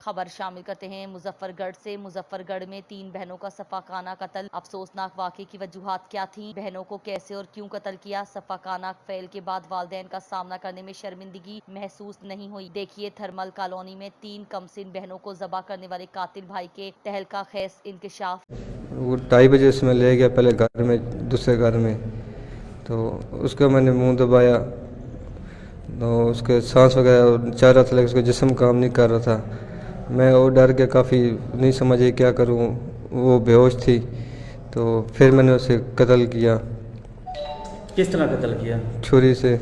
خبر شامل کرتے ہیں مظفر گڑھ سے۔ مظفر گڑھ میں 3 بہنوں کا سفاکانہ قتل۔ افسوسناک واقعے کی وجوہات کیا تھیں؟ بہنوں کو کیسے اور کیوں قتل کیا؟ سفاکانہ فعل کے بعد والدین کا سامنا کرنے میں شرمندگی محسوس نہیں ہوئی؟ دیکھیے تھرمل کالونی میں 3 کمسن بہنوں کو ذبح کرنے والے قاتل بھائی کے تہلکہ خیز انکشاف۔ وہ 2:30 بجے اس میں لے گیا پہلے گھر میں، دوسرے گھر میں، تو اس کا میں نے منہ دبایا تو اس کے سانس وغیرہ چاہ رہا تھا لیکن اس کا جسم کام نہیں کر رہا تھا۔ میں وہ ڈر کے کافی نہیں سمجھے کیا کروں، وہ بے ہوش تھی، تو پھر میں نے اسے قتل کیا۔ کس طرح قتل کیا؟ چھری سے۔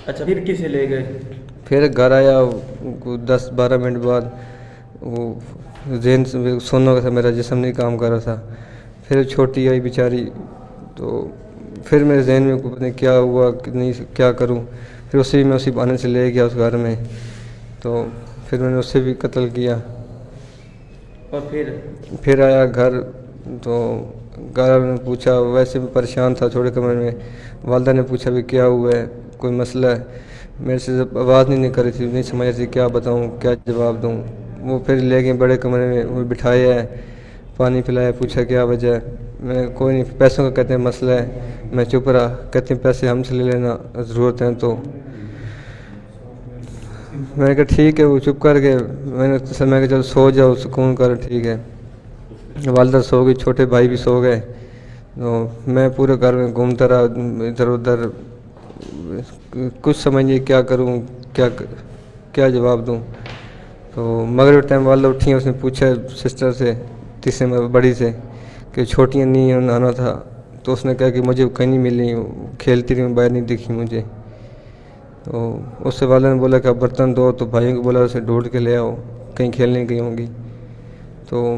اچھا، پھر کسے لے گئے؟ پھر گھر آیا 10-12 منٹ بعد، وہ ذہن سونا کا تھا، میرا جسم نہیں کام کر رہا تھا۔ پھر چھوٹی آئی بیچاری، تو پھر میرے ذہن میں پتہ نہیں کیا ہوا کہ نہیں کیا کروں، پھر میں اسی بہانے سے لے گیا اس گھر میں، تو پھر میں نے اسے بھی قتل کیا۔ اور پھر آیا گھر، تو گھر والوں نے پوچھا، ویسے بھی پریشان تھا چھوٹے کمرے میں، والدہ نے پوچھا بھی کیا ہوا ہے، کوئی مسئلہ ہے؟ میرے سے آواز نہیں کر رہی تھی، نہیں سمجھ رہی تھی کیا بتاؤں، کیا جواب دوں۔ وہ پھر لے گئے بڑے کمرے میں، وہ بٹھایا ہے، پانی پلایا، پوچھا کیا وجہ ہے، میں کوئی نہیں، پیسوں کا کہتے ہیں مسئلہ ہے، میں چپ رہا، کہتے ہیں پیسے ہم سے لے لینا ضرورت ہے تو۔ میں نے کہا ٹھیک ہے، وہ چپ کر کے میں نے کہا چلو سو جاؤ، سکون کر، ٹھیک ہے۔ والدہ سو گئی، چھوٹے بھائی بھی سو گئے، تو میں پورے گھر میں گھومتا رہا ادھر ادھر، کچھ سمجھ نہیں کیا کروں، کیا جواب دوں۔ تو مغرب ٹائم والدہ اٹھی، اس نے پوچھا سسٹر سے، تیسرے بڑی سے، کہ چھوٹیاں نہیں آنا تھا، تو اس نے کہا کہ مجھے کہیں نہیں ملی، کھیلتی رہی، باہر نہیں دکھی مجھے۔ تو اس سے والدہ نے بولا کہ اب برتن دو، تو بھائیوں کو بولا اسے ڈھونڈ کے لے آؤ، کہیں کھیلنے گئی ہوں گی۔ تو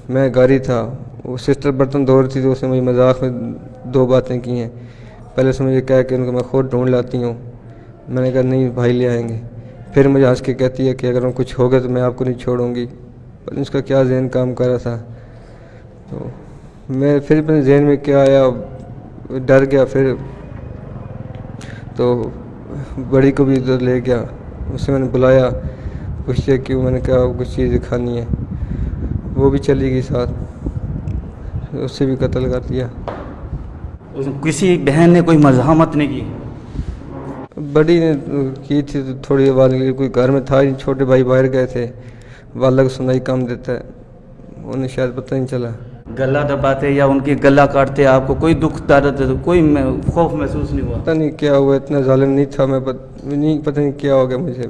میں گھر ہی تھا، وہ سسٹر برتن دھو رہی تھی، تو اس نے مجھے مذاق میں 2 باتیں کی ہیں۔ پہلے اس نے مجھے کہا کہ ان کو میں خود ڈھونڈ لاتی ہوں، میں نے کہا نہیں بھائی لے آئیں گے۔ پھر مجھے ہنس کے کہتی ہے کہ اگر ان کچھ ہو گیا تو میں آپ کو نہیں چھوڑوں گی۔ پر اس کا کیا ذہن کام کر رہا تھا، تو میں پھر اپنے ذہن میں کیا آیا، ڈر گیا۔ پھر تو بڑی کو بھی ادھر لے گیا، اسے میں نے بلایا، پوچھتے کیوں، میں نے کہا کچھ چیز دکھانی ہے، وہ بھی چلی گئی ساتھ، اسے بھی قتل کر دیا۔ کسی بہن نے کوئی مزاحمت نہیں کی؟ بڑی نے کی تھی تو تھوڑی آواز نکلی، کوئی گھر میں تھا ہی، چھوٹے بھائی باہر گئے تھے، والدہ کو سنائی کم دیتا ہے، انہیں شاید پتہ نہیں چلا۔ گلہ دباتے یا ان کی گلہ کاٹتے، آپ کو کوئی دکھ درد، کوئی خوف محسوس نہیں ہوا؟ پتہ نہیں کیا ہوا، اتنا ظالم نہیں تھا میں، پتہ نہیں کیا ہو گیا مجھے۔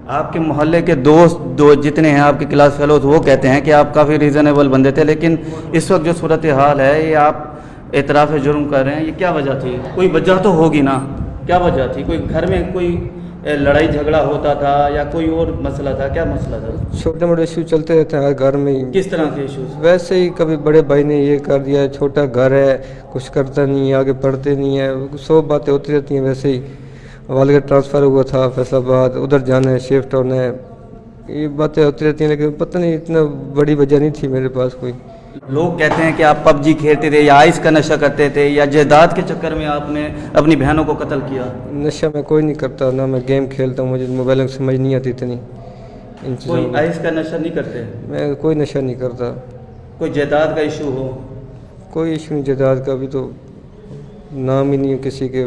آپ کے محلے کے دوست جتنے ہیں آپ کے کلاس فیلوز، وہ کہتے ہیں کہ آپ کافی ریزنیبل بندے تھے، لیکن اس وقت جو صورتحال ہے، یہ آپ اعتراف جرم کر رہے ہیں، یہ کیا وجہ تھی؟ کوئی وجہ تو ہوگی نا، کیا وجہ تھی؟ کوئی گھر میں کوئی لڑائی جھگڑا ہوتا تھا یا کوئی اور مسئلہ تھا؟ کیا مسئلہ تھا؟ چھوٹے موٹے ایشو چلتے رہتے ہیں ہر گھر میں ہی۔ کس طرح کے ایشوز؟ ویسے ہی کبھی بڑے بھائی نے یہ کر دیا، چھوٹا گھر ہے، کچھ کرتا نہیں ہے، آگے پڑھتے نہیں ہے، 100 باتیں ہوتی رہتی ہیں۔ ویسے ہی والد کا ٹرانسفر ہوا تھا فیصل آباد، ادھر جانا ہے، شفٹ ہونا ہے، یہ باتیں ہوتی رہتی ہیں، لیکن پتہ نہیں اتنا بڑی وجہ نہیں تھی میرے پاس کوئی۔ لوگ کہتے ہیں کہ آپ پب جی کھیلتے تھے یا آئس کا نشہ کرتے تھے یا جائیداد کے چکر میں آپ نے اپنی بہنوں کو قتل کیا۔ نشہ میں کوئی نہیں کرتا، نہ میں گیم کھیلتا ہوں، مجھے موبائل میں سمجھ نہیں آتی اتنی ان چیزوں کوئی میں۔ آئس کا نشہ نہیں کرتے؟ میں کوئی نشہ نہیں کرتا۔ کوئی جائیداد کا ایشو ہو؟ کوئی ایشو نہیں جائیداد کا، بھی تو نام ہی نہیں ہے کسی کے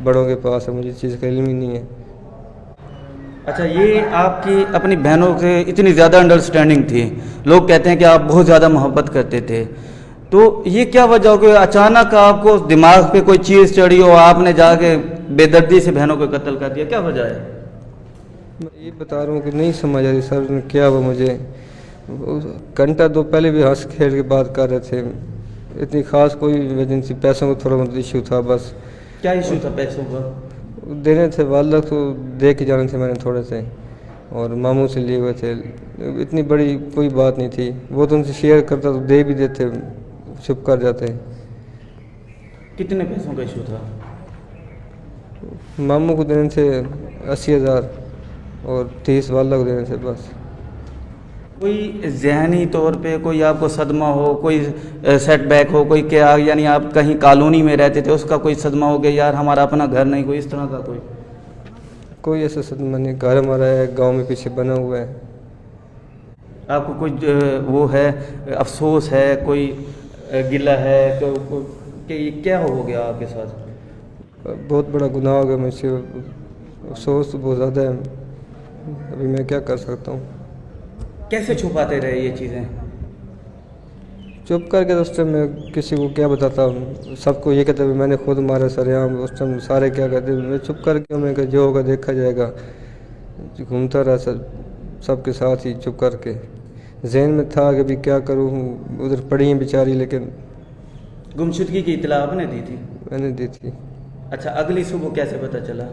بڑوں کے پاس ہے، مجھے اس چیز کا علم ہی نہیں ہے۔ اچھا، یہ آپ کی اپنی بہنوں سے اتنی زیادہ انڈرسٹینڈنگ تھی، لوگ کہتے ہیں کہ آپ بہت زیادہ محبت کرتے تھے، تو یہ کیا وجہ ہو کہ اچانک آپ کو دماغ پہ کوئی چیز چڑھی ہو، آپ نے جا کے بے دردی سے بہنوں کو قتل کر دیا؟ کیا وجہ ہے؟ میں یہ بتا رہا ہوں کہ نہیں سمجھ آ رہی سر نے کیا ہوا مجھے۔ گھنٹہ 2 پہلے بھی ہنس کھیل کے بات کر رہے تھے، اتنی خاص کوئی وجہ نہیں تھی، پیسوں کا تھوڑا بہت ایشو تھا بس۔ کیا ایشو تھا پیسوں کا؟ دینے تھے، والدہ کو دے کے جانے تھے میں نے تھوڑے سے، اور ماموں سے لیے ہوئے تھے، اتنی بڑی کوئی بات نہیں تھی، وہ تو ان سے شیئر کرتا تو دے بھی دیتے، چھپ کر جاتے۔ کتنے پیسوں کا ایشو تھا؟ ماموں کو دینے تھے 80,000 اور 30 والدہ کو دینے تھے بس۔ کوئی ذہنی طور پہ کوئی آپ کو صدمہ ہو، کوئی سیٹ بیک ہو، کوئی کیا، یعنی آپ کہیں کالونی میں رہتے تھے، اس کا کوئی صدمہ ہو گیا یار ہمارا اپنا گھر نہیں، کوئی اس طرح کا کوئی ایسا صدمہ نہیں، گھر ہمارا ہے، گاؤں میں پیچھے بنا ہوا ہے۔ آپ کو کوئی وہ ہے افسوس ہے, کوئی گلہ ہے کہ یہ کیا ہو گیا آپ کے ساتھ؟ بہت بڑا گناہ ہو گیا مجھ سے, افسوس تو بہت زیادہ ہے. ابھی میں کیا کر سکتا ہوں؟ کیسے چھپاتے رہے یہ چیزیں؟ چپ کر کے اس ٹائم میں کسی کو کیا بتاتا ہوں, سب کو یہ کہتا ہے میں نے خود مارا سر یہاں. اس ٹائم سارے کیا کہتے ہیں, میں چپ کر کے, میں کہ جو ہوگا دیکھا جائے گا. گھومتا رہا سب کے ساتھ ہی چپ کر کے. ذہن میں تھا کہ ابھی کیا کروں, ادھر پڑی ہیں بیچاری, لیکن گمشدگی کی اطلاع آپ نے دی تھی؟ میں نے دی تھی. اچھا, اگلی صبح کیسے پتہ چلا؟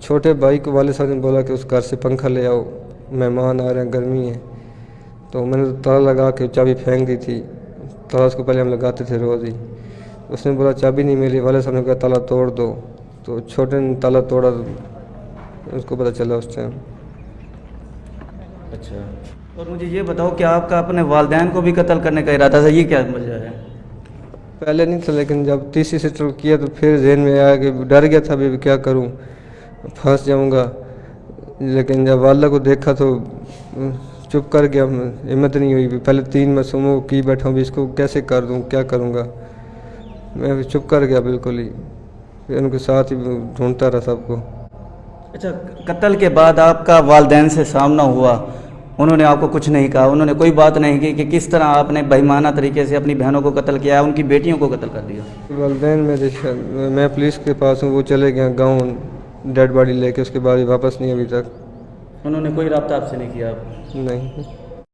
چھوٹے بھائی کو والد صاحب نے بولا کہ اس گھر سے پنکھا لے آؤ, مہمان آ رہے ہیں, گرمی ہے. تو میں نے تالا لگا کے چابی پھینک دی تھی. تالا اس کو پہلے ہم لگاتے تھے روز ہی. اس نے بولا چابی نہیں ملی, والد صاحب نے کہا تالا توڑ دو. تو چھوٹے نے تالا توڑا, اس کو پتہ چلا اس ٹائم. اچھا, اور مجھے یہ بتاؤ کہ آپ کا اپنے والدین کو بھی قتل کرنے کا ارادہ تھا, یہ کیا وجہ ہے؟ پہلے نہیں تھا, لیکن جب تیسری سسٹر کیا تو پھر ذہن میں آیا کہ ڈر گیا تھا ابھی کیا کروں, پھنس جاؤں گا. لیکن جب والدہ کو دیکھا تو چپ کر گیا, ہمت نہیں ہوئی. پہلے 3 معصوموں کی بیٹھا ہوں, اس کو کیسے کر دوں, کیا کروں گا. میں چپ کر گیا بالکل ہی, پھر ان کے ساتھ ہی ڈھونڈتا رہا سب کو. اچھا, قتل کے بعد آپ کا والدین سے سامنا ہوا, انہوں نے آپ کو کچھ نہیں کہا, انہوں نے کوئی بات نہیں کی کہ کس طرح آپ نے بےایمانہ طریقے سے اپنی بہنوں کو قتل کیا, ان کی بیٹیوں کو قتل کر دیا؟ والدین میں پولیس کے پاس ہوں, وہ چلے گئے گاؤں ڈیڈ باڈی لے کے, اس کے بعد واپس نہیں ابھی تک. انہوں نے کوئی رابطہ آپ سے نہیں کیا؟ نہیں.